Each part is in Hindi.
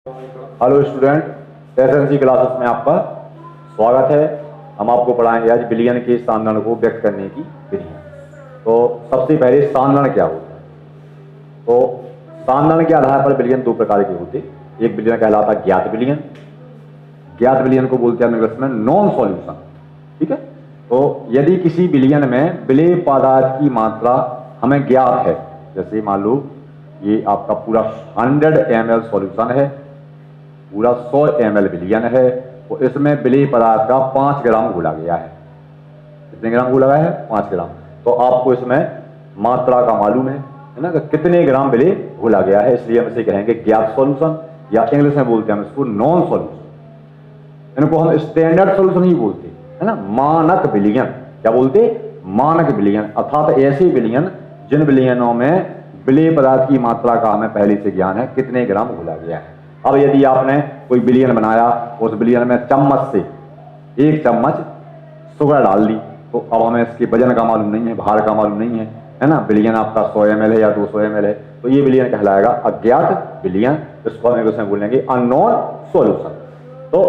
हेलो स्टूडेंट, एसएससी क्लासेस में आपका स्वागत है। हम आपको पढ़ाएंगे आज बिलियन के साधारण को व्यक्त करने की विधियां। तो सबसे पहले साधारण क्या होता है? तो साधारण के आधार पर बिलियन दो प्रकार के होते। एक बिलियन कहलाता है ज्ञात बिलियन। ज्ञात बिलियन को बोलते हैं इंग्लिश में नॉन सॉल्यूशन। ठीक है। तो यदि किसी बिलियन में विलेय पदार्थ की मात्रा हमें ज्ञात है, जैसे मान लो ये आपका पूरा 100 ml सॉल्यूशन है, पूरा 100 ml बिलियन है, तो इसमें विलेय पदार्थ का 5 ग्राम घोला गया है। कितने ग्राम घोला गया है? 5 ग्राम। तो आपको इसमें मात्रा का मालूम है ना, कि कितने ग्राम विलेय घोला गया है, इसलिए हम इसे कहेंगे ज्ञात सॉल्यूशन, या इंग्लिश में बोलते हैं हम इसको नॉन सॉल्यूशन। इनको हम स्टैंडर्ड सॉल्यूशन ही बोलते है ना, मानक विलियन। क्या बोलते? मानक विलियन, अर्थात ऐसे विलियन जिन विलियनों में विलेय पदार्थ की मात्रा का हमें पहले से ज्ञान है, कितने ग्राम घोला गया है। अब यदि आपने कोई बिलियन बनाया, उस बिलियन में चम्मच से 1 चम्मच शुगर डाल दी, तो अब हमें इसके वजन का मालूम नहीं है, भार का मालूम नहीं है ना। बिलियन आपका 100 ml है या 200 ml है, तो ये बिलियन कहलाएगा अज्ञात बिलियन। इसको हम इंग्लिश में बोलेंगे अननोन सॉल्यूशन। तो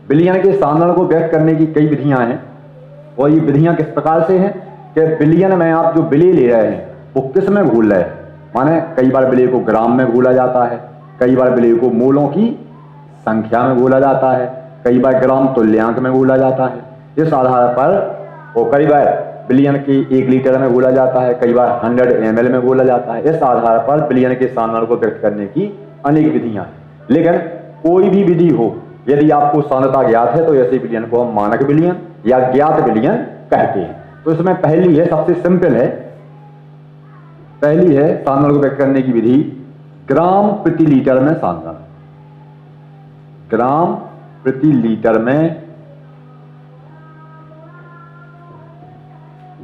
बिलियन के साधारण को व्यक्त करने की कई विधियां हैं, और ये विधियां किस प्रकार से हैं कि बिलियन में आप जो विलेय ले रहे हैं वो किस में घोल रहे हैं। माने कई बार विलेय को ग्राम में घोला जाता है, कई बार विलेय को मोलों की संख्या में घोला जाता है, कई बार ग्राम तुल्यांक में घोला जाता है। इस आधार पर वो कई बार बिलियन की 1 लीटर में घोला जाता है, कई बार 100 ml में घोला जाता है। इस आधार पर बिलियन के साधारण को व्यक्त करने की अनेक विधियां हैं। लेकिन कोई भी विधि हो, यदि आपको सांद्रता ज्ञात है तो ऐसे बिलियन को हम मानक बिलियन या ज्ञात बिलियन कहते हैं। तो इसमें पहली है, सबसे सिंपल है, पहली है साधारण को व्यक्त करने की विधि ग्राम प्रति लीटर में साधारण। ग्राम प्रति लीटर में,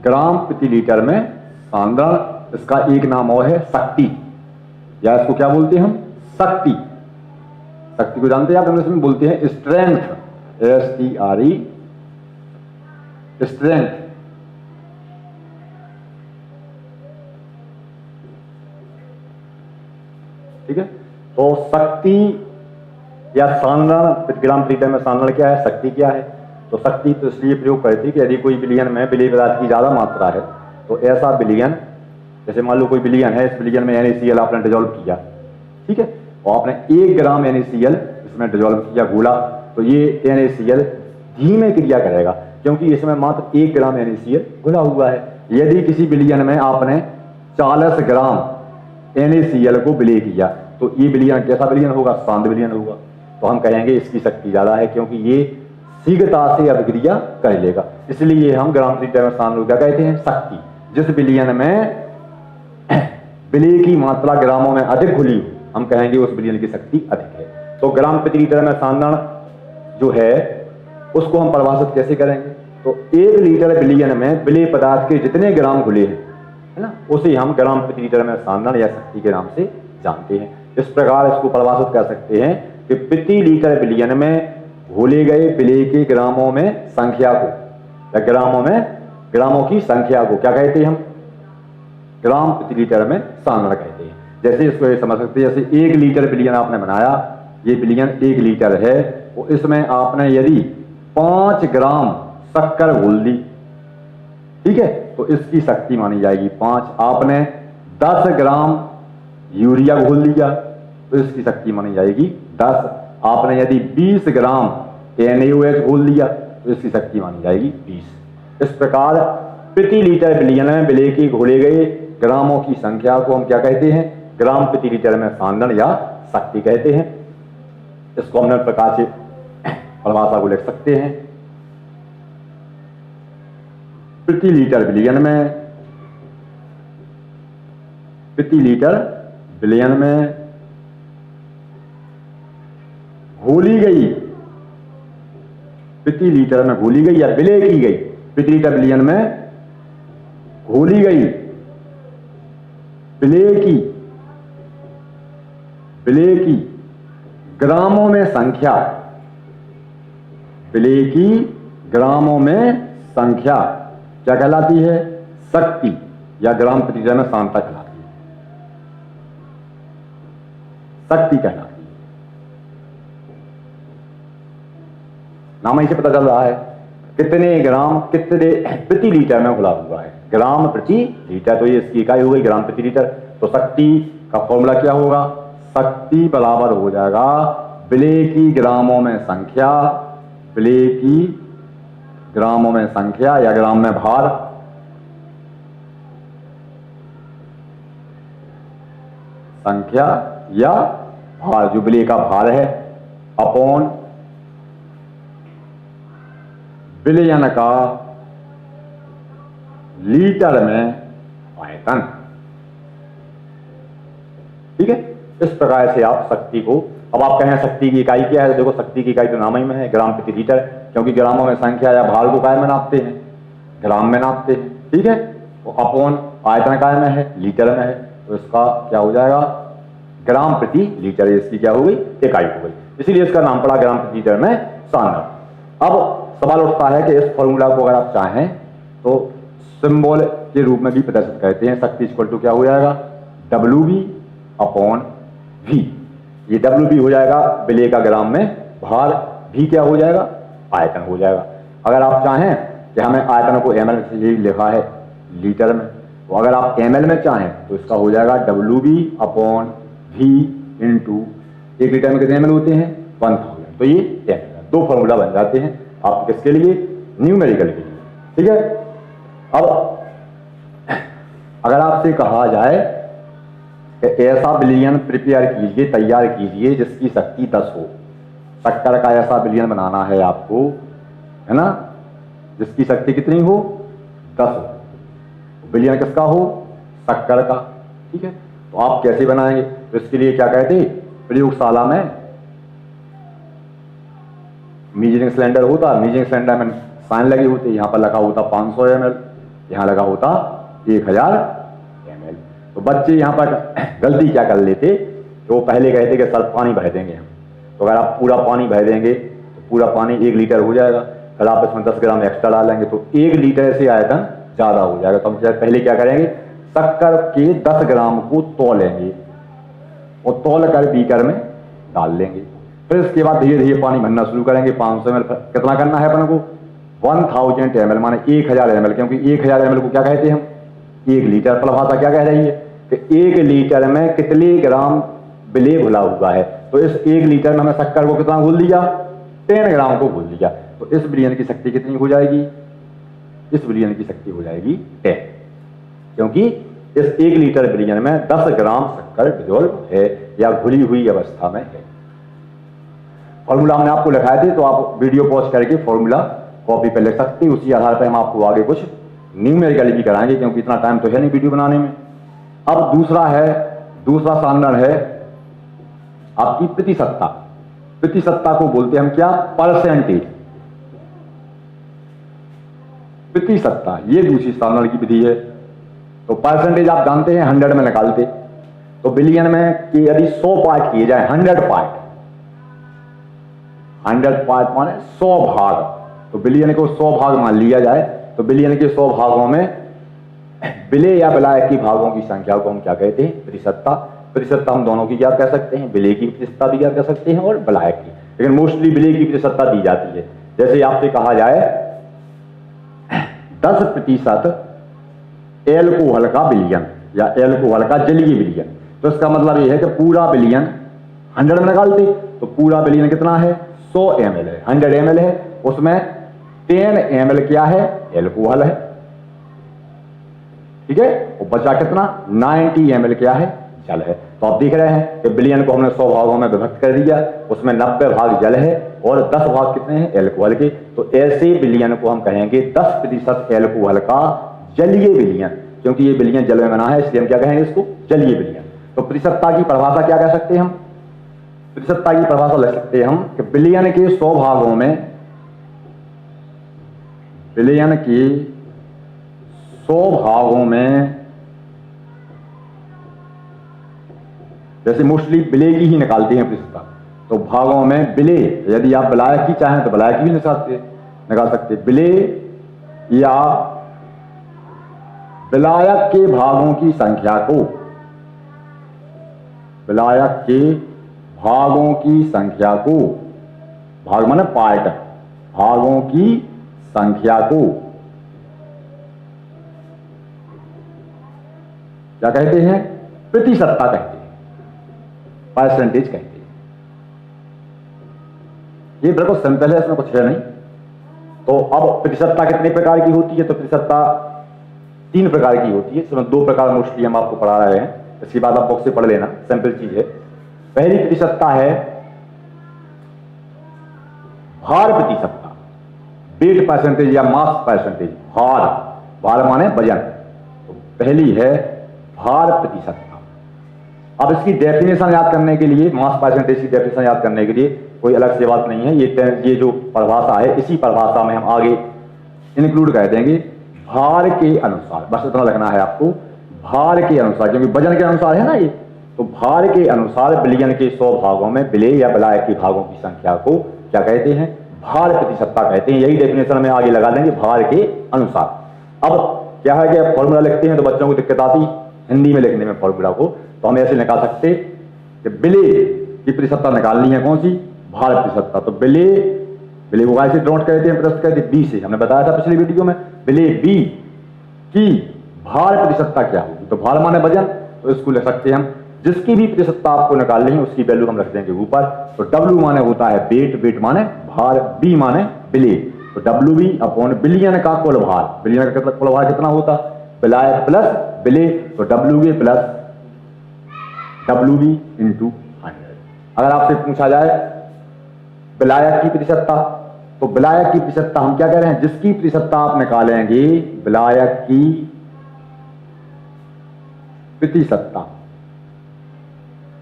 ग्राम प्रति लीटर में साधारण। इसका एक नाम और है शक्ति, या इसको क्या बोलते हैं हम? शक्ति। शक्ति को जानते हैं आप? इंग्लिश में बोलते हैं स्ट्रेंथ, STRE, स्ट्रेंथ। ठीक है। तो शक्ति या साधारण प्रति ग्राम प्रति लीटर में साधारण क्या है, शक्ति क्या है? तो शक्ति तो इसलिए प्रयोग करती है कि यदि कोई बिलियन में विलेय पदार्थ की ज्यादा मात्रा है, तो ऐसा बिलियन, जैसे मान लो कोई बिलियन है, इस बिलियन में NaCl आपने डिजोल्व किया, ठीक है, और आपने 1 ग्राम NaCl इसमें डिजोल्व किया, घोला, तो ये NaCl धीमे क्रिया करेगा, क्योंकि इसमें मात्र 1 ग्राम NaCl घुला हुआ है। यदि किसी बिलियन में आपने 40 ग्राम NaCl को विलेय किया, तो ये बिलियन कैसा बिलियन होगा? शांत बिलियन होगा। तो हम कहेंगे इसकी शक्ति ज्यादा है, क्योंकि ये शीघ्रता से अभिक्रिया कर लेगा। इसलिए हम ग्राम प्रति लीटर में साधारण क्या कहते हैं? शक्ति। जिस बिलियन में विलेय की मात्रा ग्रामों में अधिक घुली, हम कहेंगे उस बिलियन की शक्ति अधिक है। तो ग्राम प्रति लीटर में साधारण जो है उसको हम परिभाषित कैसे करेंगे? तो 1 लीटर बिलियन में विलेय पदार्थ के जितने ग्राम घुले हैं, है ना, उसे हम ग्राम प्रति लीटर में साधारण या शक्ति के नाम से जानते हैं। इस प्रकार इसको परिभाषित कर सकते हैं कि प्रति लीटर बिलियन में घोले गए विलेय के ग्रामों में संख्या को, या ग्रामों की संख्या को क्या कहते हैं हम? ग्राम प्रति लीटर में साधारण कहते हैं। जैसे इसको ये समझ सकते हैं, जैसे 1 लीटर बिलियन आपने बनाया, ये बिलियन 1 लीटर है, तो इसमें आपने यदि 5 ग्राम शक्कर घोल दी, ठीक है, तो इसकी शक्ति मानी जाएगी 5। आपने 10 ग्राम यूरिया घोल दिया, तो इसकी शक्ति मानी जाएगी 10। आपने यदि 20 ग्राम NaOH घोल दिया, तो इसकी शक्ति मानी जाएगी 20। इस प्रकार प्रति लीटर बिलियन में विलेय के घोले गए ग्रामों की संख्या को हम क्या कहते हैं? ग्राम प्रति लीटर में साधारण या शक्ति कहते हैं। इसको हम प्रकार से परिभाषा को लिख सकते हैं। प्रति लीटर बिलियन में, प्रति लीटर बिलियन में घोली गई, प्रति लीटर में घोली गई या विलेय की गई, प्रति लीटर बिलियन में घोली गई विलेय की ग्रामों में संख्या, विलेय की ग्रामों में संख्या क्या कहलाती है? शक्ति, या ग्राम प्रति लीटर में सांद्रता कहलाती है, शक्ति कहलाती है। नाम ही से पता चल रहा है कितने ग्राम कितने प्रति लीटर में घुला हुआ है, ग्राम प्रति लीटर, तो ये इसकी इकाई हो गई ग्राम प्रति लीटर। तो शक्ति का फॉर्मूला क्या होगा, शक्ति बराबर हो जाएगा विलेय की ग्रामों में संख्या, विलेय की ग्रामों में संख्या या ग्राम में भार, संख्या या भार, जो विलेय का भार है, अपॉन विलयन का लीटर में आयतन। ठीक है, इस प्रकार से आप शक्ति को, अब आप कहें शक्ति की इकाई क्या है, देखो शक्ति की इकाई तो नाम ही में है ग्राम प्रति लीटर, क्योंकि ग्रामों में संख्या या भार को काय में नापते हैं, ग्राम में नापते हैं। ठीक है, तो अपॉन आयतन काय में है, लीटर में है, तो इसका क्या हो जाएगा ग्राम प्रति लीटर, इसकी क्या हो गई इकाई हो गई, इसीलिए इसका नाम पड़ा ग्राम प्रति लीटर में सांद्रण। अब सवाल उठता है कि इस फॉर्मूला को अगर आप चाहें तो सिंबल के रूप में भी प्रदर्शित करते हैं, शक्ति इक्वल टू क्या हो जाएगा WB अपॉन V। ये WB हो जाएगा विलेय का ग्राम में भार, V क्या हो जाएगा आयतन हो जाएगा। अगर आप चाहें कि हमें आयतन को ml से ही लिखा है लीटर में, तो अगर आप ml में चाहें तो इसका हो जाएगा WB upon V into 1 litre में कितने ml होते हैं 1000, तो ये ml, दो फॉर्मूला बन जाते हैं आप किसके लिए, न्यूमेरिकल के लिए। ठीक है, अब अगर आपसे कहा जाए कि ऐसा विलयन प्रिपेयर कीजिए, तैयार कीजिए जिसकी शक्ति 10 हो, शक्कर का ऐसा विलयन बनाना है आपको, है ना, जिसकी शक्ति कितनी हो 10 हो, विलयन किसका हो शक्कर का। ठीक है, तो आप कैसे बनाएंगे, तो इसके लिए क्या कहते प्रयोगशाला में मीजरिंग सिलेंडर होता, मीजरिंग सिलेंडर में साइन लगे होते, यहाँ पर लगा होता 500 ml, यहाँ लगा होता 1000 ml। तो बच्चे यहाँ पर गलती क्या कर लेते कि वो पहले कहते कि सर पानी भर देंगे हम, तो अगर आप पूरा पानी भर देंगे तो पूरा पानी 1 लीटर हो जाएगा, फिर आप इसमें 10 ग्राम एक्स्ट्रा डालेंगे तो 1 लीटर से आयतन ज़्यादा हो जाएगा। तो हम पहले क्या करेंगे, शक्कर के 10 ग्राम को तौलेंगे और तौल कर बीकर में डाल लेंगे, फिर इसके बाद धीरे धीरे पानी भरना शुरू करेंगे। 500 ml कितना करना है अपन को 1000 ml माने 1000 ml, क्योंकि 1000 ml को क्या कहते हैं हम 1 लीटर, परिभाषा क्या कह रही है कि 1 लीटर में कितने ग्राम विलेय घुला हुआ है, तो इस 1 लीटर में हमें शक्कर को कितना घोल दिया 10 ग्राम को घोल दिया, तो इस विलयन की शक्ति कितनी हो जाएगी, इस विलयन की शक्ति हो जाएगी 10, क्योंकि इस 1 लीटर विलयन में 10 ग्राम शक्कर डिसॉल्व है या घुली हुई अवस्था में है। फॉर्मूला हमने आपको लिखाए थे, तो आप वीडियो पॉज करके फॉर्मूला कॉपी पर लिख सकते हैं, उसी आधार पर हम आपको आगे कुछ न्यूमेरिकल भी कराएंगे, क्योंकि इतना टाइम तो है नहीं वीडियो बनाने में। अब दूसरा सांद्रण है आपकी प्रतिशतता। प्रतिशतता को बोलते हैं हम क्या, परसेंटेज। प्रतिशतता ये दूसरी सांद्रण की विधि है। तो परसेंटेज आप जानते हैं 100 में निकालते, तो विलियन में कि यदि 100 पार्ट किए जाए, 100 पार्ट माने 100 भाग, तो बिलियन को 100 भाग मान लिया जाए, तो बिलियन के 100 भागों में विलेय या विलायक की भागों की संख्या को हम क्या कहते हैं, प्रतिशतता। प्रतिशतता हम दोनों की क्या कह सकते हैं, विलेय की प्रतिशतता भी क्या कह सकते हैं और विलायक की, लेकिन मोस्टली विलेय की प्रतिशतता दी जाती है। जैसे आपसे कहा जाए 10% एल्कोहल का विलयन या एल्कोहल का जलीय विलयन, तो इसका मतलब यह है कि पूरा विलयन 100 में निकालते, तो पूरा विलयन कितना है 100 ml है, 100 ml है, उसमें 10 ml क्या है एल्कोहल है, ठीक है, और बचा कितना 90 ml क्या है जल है। तो आप देख रहे हैं कि विलयन को हमने 100 भागों में विभक्त कर दिया, उसमें 90 भाग जल है और 10 भाग कितने हैं एल्कोहल के, तो ऐसे विलयन को हम कहेंगे 10% एल्कोहल का जलीय विलयन, क्योंकि ये विलयन जल में बना है इसलिए हम क्या कहेंगे इसको जलीय विलयन। तो प्रतिशतता की परिभाषा क्या कह सकते हैं हम, प्रतिशतता की परिभाषा ले सकते हैं हम कि विलयन के 100 भागों में, विलयन के 100 भागों में, जैसे मोस्टली विलेय की ही निकालते हैं प्रतिशतता, तो भागों में विलेय, यदि आप विलायक की चाहें तो विलायक भी निकाल सकते, विलेय या विलायक के भागों की संख्या को, विलायक के भागों की संख्या को, भाग माने पार्ट, भागों की संख्या को क्या कहते हैं? प्रतिशतता कहते हैं, परसेंटेज कहते हैं। ये बिल्कुल सिंपल है, इसमें कुछ है नहीं। तो अब प्रतिशतता कितने प्रकार की होती है? तो प्रतिशतता 3 प्रकार की होती है। इसमें 2 प्रकार मोस्टली हम आपको पढ़ा रहे हैं, इसके बाद आप बुक से पढ़ लेना, सिंपल चीज है। पहली प्रतिशतता है भार प्रतिशतता, वेट परसेंटेज या मास परसेंटेज। भार माने वजन। तो पहली है भार प्रतिशतता। अब इसकी डेफिनेशन याद करने के लिए, मास परसेंटेज की डेफिनेशन याद करने के लिए कोई अलग से बात नहीं है। ये जो परिभाषा है, इसी परिभाषा में हम आगे इंक्लूड कर देंगे भार के अनुसार। बस इतना लिखना है आपको, भार के अनुसार, क्योंकि वजन के अनुसार है ना ये। तो भार के अनुसार बिलियन के 100 भागों में विलेय या विलायक के भागों की संख्या को क्या कहते हैं? भार प्रतिशतता कहते हैं। यही डेफिनेशन में आगे लगा देंगे, भार के अनुसार। अब क्या है कि फॉर्मूला लिखते हैं तो बच्चों को दिक्कत आती हिंदी में लिखने में फॉर्मूला को, तो हम ऐसे निकाल सकते कि विलेय की प्रतिशतता निकालनी है, कौन सी? भार प्रतिशतता। तो विलेय को कैसे नोट कहते हैं? प्रतिशत कहते हैं बी से। हमने बताया था पिछली वीडियो में, विलेय बी की भार प्रतिशतता क्या होगी? तो भार माने वजन, तो इसको लिख सकते हैं हम, जिसकी भी प्रतिशतता आपको निकालनी है उसकी वैल्यू हम रख देंगे ऊपर। तो W माने होता है वेट, वेट माने भार, B माने विलेय। तो WB अपॉन बिलियन का कुल भार, बिलियन का कुल भार कितना होता? विलायक प्लस विलेय। तो WB प्लस WB इंटू 100। अगर आपसे पूछा जाए विलायक की प्रतिशतता, तो विलायक की प्रतिशतता हम क्या कह रहे हैं? जिसकी प्रतिशतता आप निकालेंगे विलायक की प्रतिशतता,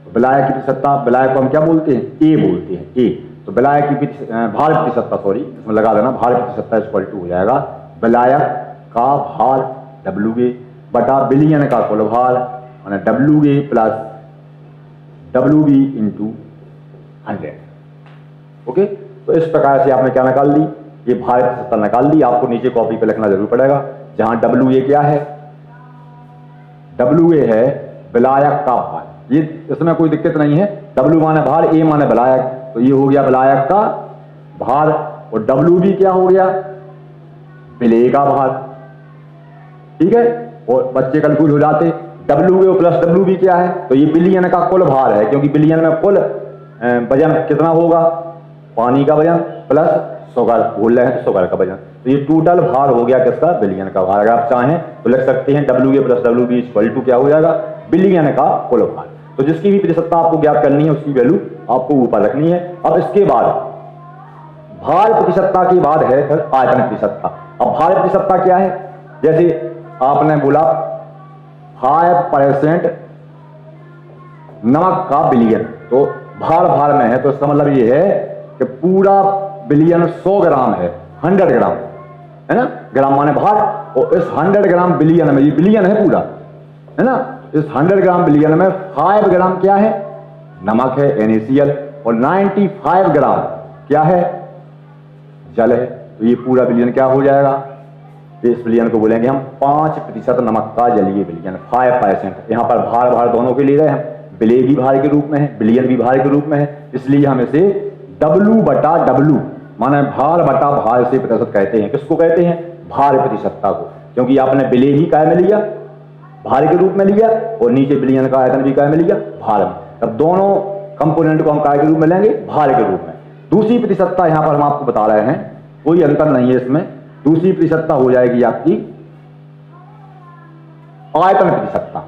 विलायक की प्रतिशतता, विलायक को हम क्या बोलते हैं? ए बोलते हैं, ए। तो विलायक की भार प्रतिशतता, सॉरी इसमें लगा देना, भार प्रतिशतता इक्वल टू हो जाएगा विलायक का भार WA बटा बिलियन का कुल भार, माने WA plus WB into 100। Okay, तो इस प्रकार से आपने क्या निकाल ली? ये भार प्रतिशतता निकाल ली। आपको नीचे कॉपी पे लिखना जरूर पड़ेगा, जहां WA क्या है? WA है विलायक का भार। ये इसमें कोई दिक्कत नहीं है, W माने भार, A माने विलायक। तो ये हो गया विलायक का भार, और WB क्या हो गया? विलेय का भार। ठीक है, और बच्चे कंफ्यूज हो जाते, WA प्लस WB क्या है? तो ये बिलियन का कुल भार है, क्योंकि बिलियन में कुल वजन कितना होगा? पानी का वजन प्लस शुगर, भूल रहे हैं तो शुगर का वजन। तो ये टोटल भार हो गया किसका? बिलियन का भार। अगर आप चाहें तो लिख सकते हैं WA plus WB equal to क्या हो जाएगा? बिलियन का कुल भार। तो जिसकी भी प्रतिशतता आपको ज्ञात करनी है उसकी वैल्यू आपको ऊपर रखनी है। अब इसके बाद भार प्रतिशतता के बाद है फिर आयतन प्रतिशतता। अब भार प्रतिशतता क्या है? जैसे आपने बोला 5% नमक का बिलियन, तो भार में है, तो इसका मतलब ये है कि पूरा बिलियन 100 ग्राम है, 100 ग्राम है ना, ग्राम माने भार। और इस 100 ग्राम बिलियन में, ये बिलियन है पूरा, है ना, इस 100 ग्राम बिलियन में 5 ग्राम क्या है? नमक है, NaCl, और 95 ग्राम क्या है? जल है। तो ये पूरा बिलियन क्या हो जाएगा? इस बिलियन को बोलेंगे हम 5% नमक का जलीय बिलियन, 5%। यहां पर भार दोनों के लिए रहे हम, विलेय भी भार के रूप में है, बिलियन भी भार के रूप में है, इसलिए हम इसे W बटा W माने भार बटा भार से प्रतिशत कहते हैं। किसको कहते हैं? भार प्रतिशतता को, क्योंकि आपने विलेय ही काय में लिया? भार के रूप में लिया, और नीचे बिलियन का आयतन भी काय में लिया? भार में। तब दोनों कंपोनेंट को हम काय के रूप में लेंगे? भार के रूप में। दूसरी प्रतिशतता यहां पर हम आपको बता रहे हैं, कोई अंतर नहीं है इसमें। दूसरी प्रतिशतता हो जाएगी आपकी आयतन प्रतिशतता।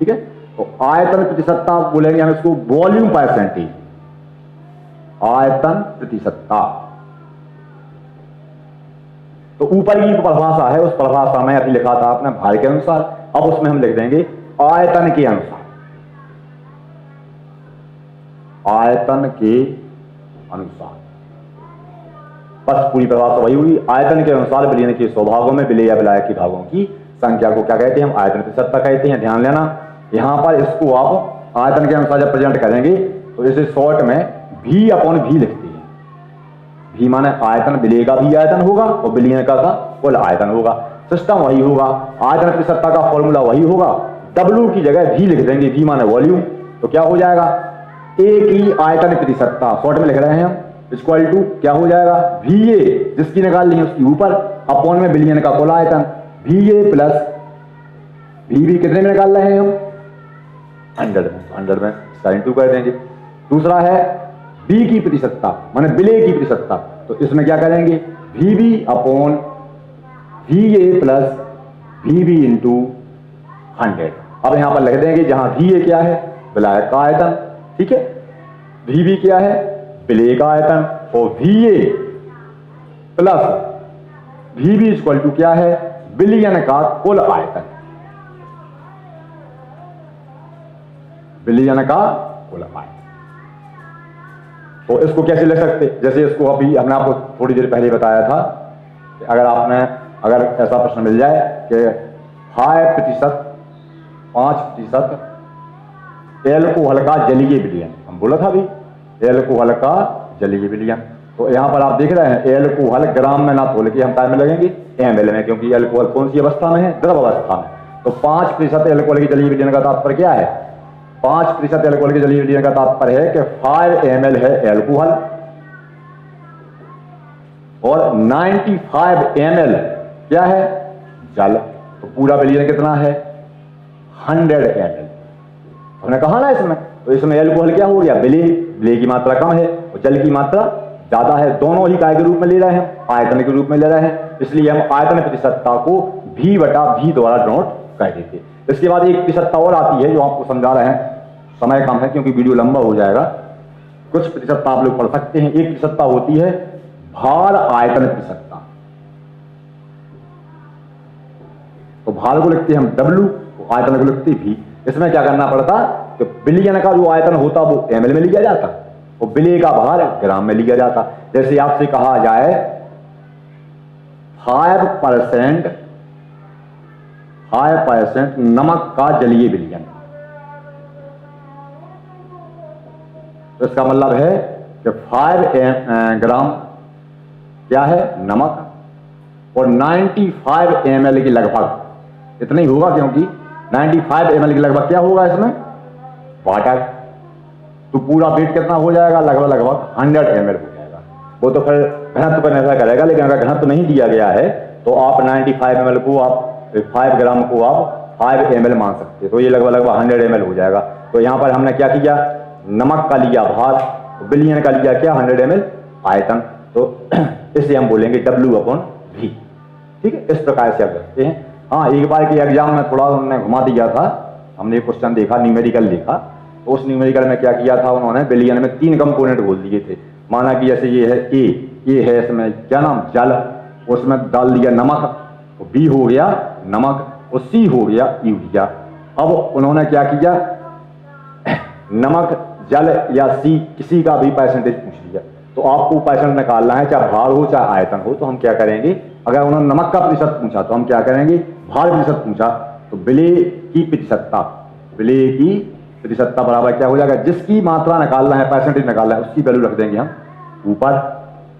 ठीक है, तो आयतन प्रतिशतता बोलेंगे हम इसको वॉल्यूम परसेंटेज, आयतन प्रतिशतता। तो ऊपर की परिभाषा है, उस परिभाषा में अभी लिखा था आपने भार के अनुसार, अब उसमें हम लिख देंगे आयतन के अनुसार। आयतन के अनुसार, बस पूरी परिभाषा वही हुई। आयतन के अनुसार बिलियन के 100 भागों में विलेय या विलायक के भागों की संख्या को क्या कहते हैं? हम आयतन प्रतिशतता कहते हैं। ध्यान लेना, यहां पर इसको आप आयतन के अनुसार जब प्रेजेंट करेंगे तो इसे शॉर्ट में V अपॉन V लिखते हैं। V माने आयतन, विलेय का भी आयतन होगा और बिलियन का कुल आयतन होगा। सिस्टम वही होगा, आयतन प्रतिशतता का फॉर्मूला वही होगा। W की जगह V लिख देंगे, V माने वॉल्यूम। तो क्या हो जाएगा? A की आयतन प्रतिशतता, शॉर्ट में लिख रहे हैं हम, इक्वल टू क्या हो जाएगा, VA जिसकी निकाल ली है उसकी ऊपर अपॉन में बिलियन का कुल आयतन, VA प्लस VB कितने में निकाल रहे हैं हम, 100 में, 100 में इसका इंटू कर देंगे। दूसरा है B की प्रतिशतता माने विलेय की प्रतिशतता, तो इसमें क्या करेंगे, VB upon VA plus VB into 100। अब यहां पर लिख देंगे जहां VA क्या है, विलायक का आयतन, ठीक है, VB क्या है, विलेय का आयतन, और VA plus VB equal to क्या है, विलयन का कुल आयतन, विलयन का कुल आयतन। तो इसको कैसे लिख सकते, जैसे इसको अभी हमने आपको थोड़ी देर पहले बताया था कि अगर ऐसा प्रश्न मिल जाए कि 5% एल्कोहल का जलीय विलयन, हम बोला था अभी एल्कोहल का जलीय विलयन, तो यहां पर आप देख रहे हैं एल्कोहल ग्राम में ना तोल के हम टाइम में लगेंगे ml में, क्योंकि एल्कोहल कौन सी अवस्था में है, द्रव अवस्था में। तो 5% एल्कोहल के जलीय विलयन का तात्पर्य क्या है, 5% एल्कोहल के जलीय विलयन का तात्पर्य है कि 5 ml है एल्कोहल और 95 ml क्या है, जल। तो पूरा विलयन कितना है, 100 ml। हमने कहा ना इसमें, तो इसमें एल्कोहल क्या हो गया, विलेय की मात्रा कम है और जल की मात्रा ज्यादा है, दोनों ही काय के रूप में ले रहे हैं, आयतन के रूप में ले रहे हैं, इसलिए हम आयतन प्रतिशतता को V/V द्वारा डिनोट कर देते। इसके बाद एक प्रतिशतता और आती है जो आपको समझा रहे हैं, समय कम है क्योंकि वीडियो लंबा हो जाएगा, कुछ प्रतिशतता आप लोग पढ़ सकते हैं। एक प्रतिशतता होती है भार आयतन प्रतिशतता, तो भार को लिखते हैं हम W, आयतन को लिखते V। इसमें क्या करना पड़ता कि विलयन का जो आयतन होता वो ml में लिया जाता और विलेय का भार ग्राम में लिया जाता। जैसे आपसे कहा जाए 5% नमक का जलीय विलयन, तो इसका मतलब है कि 5 ग्राम क्या है, नमक, और 95 ml की लगभग इतना ही होगा, क्योंकि 95 ml की लगभग क्या होगा इसमें, वाटर। तो पूरा वेट कितना हो जाएगा, लगभग 100 ml हो जाएगा। वो तो फिर घनत्व पर निर्भर करेगा, लेकिन अगर घनत्व नहीं दिया गया है तो आप 95 ml को आप 5 ग्राम को आप 5 ml मान सकते हैं, तो ये लगभग 100 ml हो जाएगा। तो यहाँ पर हमने क्या किया, नमक का लिया भार, विलयन का लिया क्या, 100 ml आयतन, तो इससे हम बोलेंगे W/V। ठीक है, इस प्रकार से आप करते हैं। हाँ, एक बार के एग्जाम में थोड़ा उन्होंने घुमा दिया था, हमने एक क्वेश्चन देखा, न्यूमेरिकल देखा, तो उस न्यूमेरिकल में क्या किया था उन्होंने, विलयन में 3 कंपोनेंट बोल दिए थे। माना कि जैसे ये है ए है इसमें क्या नाम, जल, उसमें डाल दिया नमक, B हो गया नमक, और C हो गया यूरिया। अब उन्होंने क्या किया, नमक, जल या C किसी का भी परसेंटेज पूछ लिया, तो आपको परसेंट निकालना है, चाहे भार हो चाहे आयतन हो। तो हम क्या करेंगे, अगर उन्होंने नमक का प्रतिशत पूछा तो हम क्या करेंगे, भार प्रतिशत पूछा तो विलेय की प्रतिशतता, विलेय की प्रतिशतता बराबर क्या हो जाएगा, जिसकी मात्रा निकालना है, परसेंटेज निकालना है, उसकी वैल्यू रख देंगे हम ऊपर,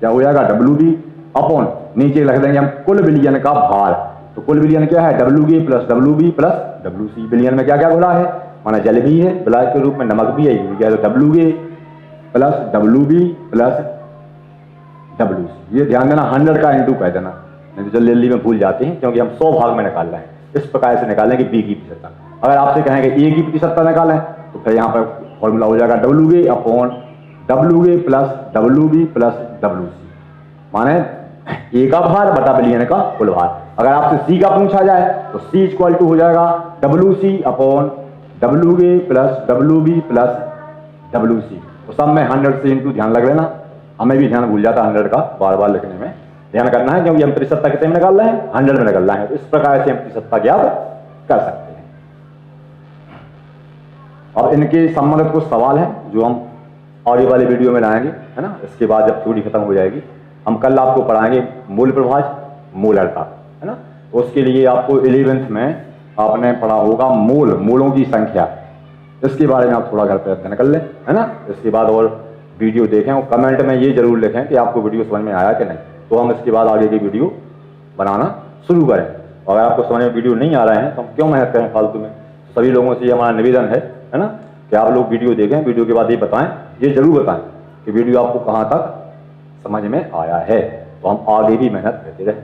क्या हो जाएगा, WB अपॉन नीचे रख देंगे हम कुल विलयन का भार। तो कुल विलयन क्या है, WA plus WB plus WC। विलयन में क्या क्या घुला है, माना जल भी है, विलायक के रूप में नमक भी है, यूरिया, तो WA plus WB plus WC। ये ध्यान देना, 100 का इंटू कह देना, नहीं तो जल्दी में भूल जाते हैं, क्योंकि हम 100 भाग में निकाल रहे हैं। इस प्रकार से निकालेंगे B की प्रतिशतता। अगर आपसे कहेंगे A की प्रतिशतता निकालें, तो फिर यहाँ पर फॉर्मूला हो जाएगा WA upon WA plus WB plus WC, माने A का भार बटा विलयन का कुल भार। अगर आपसे C का पूछा जाए तो C इक्वल टू हो जाएगा WC upon WA plus WB plus WC। तो सब में 100 से इंटू, ध्यान लग लेना, हमें भी ध्यान भूल जाता 100 का बार बार लिखने में, ध्यान करना है, क्योंकि हम प्रतिशतता कितने में निकाल रहे हैं, 100 में निकाल रहे हैं। तो इस प्रकार से हम प्रतिशतता ज्ञात कर सकते हैं। और इनके संबंधित कुछ सवाल हैं जो हम ऑडियो वाली वीडियो में लाएंगे, है ना। इसके बाद जब थ्योरी खत्म हो जाएगी, हम कल आपको पढ़ाएंगे मूल प्रभाज, मूलरता, है ना। तो उसके लिए आपको 11th में आपने पढ़ा होगा मूलों की संख्या, इसके बारे में आप थोड़ा घर पर अध्ययन कर लें, है ना। इसके बाद और वीडियो देखें और कमेंट में ये जरूर लिखें कि आपको वीडियो समझ में आया कि नहीं, तो हम इसके बाद आगे की वीडियो बनाना शुरू करें। और अगर आपको समझ में वीडियो नहीं आ रहे हैं तो हम क्यों मेहनत करें फालतू में। सभी लोगों से ये हमारा निवेदन है ना, कि आप लोग वीडियो देखें, वीडियो के बाद ये बताएं, ये जरूर बताएं कि वीडियो आपको कहाँ तक समझ में आया है, तो हम आगे भी मेहनत करते रहे,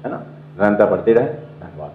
है ना, निरंतर बढ़ते रहे। धन्यवाद।